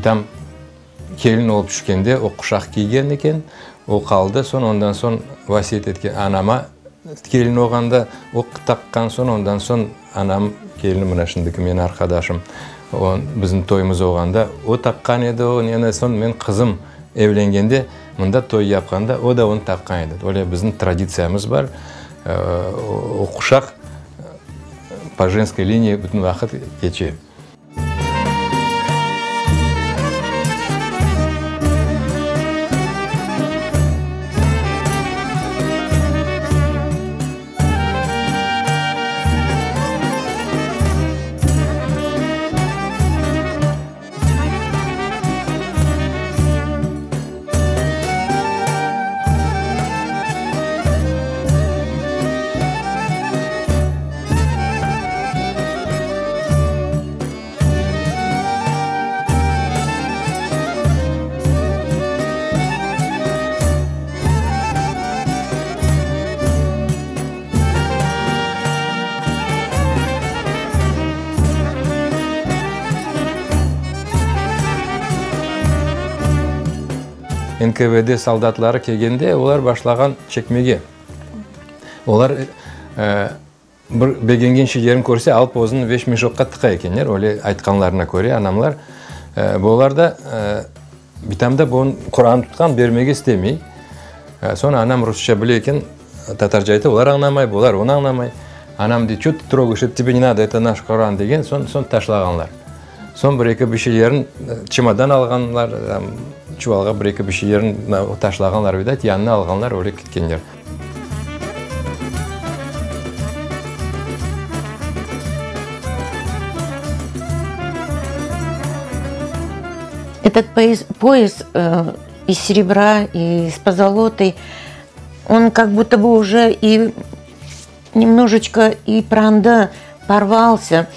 битам келін олып түшкенде о құшақ киген екен, о қалды. Ондан сон васиет еткен анама келін оғанда оқ таққан ондан сон анам келіні мына шындыкі мен арқадашым. Біздің тойымыз оғанда о таққан еді, мен қызым evleнгенде мында той япқанда о да оны таққан еді. Олай біздің традициямыз бар. О құшақ по женской линии бүтін уақыт кече. НКВД солдатлары келгенде, олар башлаған чекмеге. Олар бір бегенген шедерін көрсе, алып өзін веш мешокқа тықа екенер. Олай айтқанларына көре, анамлар. Боларда битамда бұн Құран тұтқан бермеге істемей. Сон анам русша біле екен, татаржа айты, олар аңнамай, болар оны аңнамай. Анам де, чөт трогаешь, это тебе не надо, это наш Құран деген, сон ташлағанлар. Сон бір-екі бішелерін чемодан алғанлар, чувалға бір-екі бішелерін ташлағанлар, видать, янына алғанлар, олай кеткендер. Этот пояс из серебра и из позолоты, он как будто бы уже и немножечко и пранда порвался.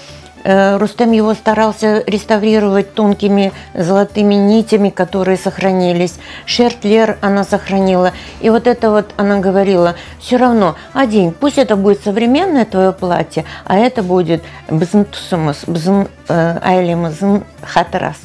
Рустем его старался реставрировать тонкими золотыми нитями, которые сохранились. Шертлер она сохранила. И вот это вот она говорила, все равно, одень, пусть это будет современное твое платье, а это будет бзн тусумус, бзн айлимус, хатарас.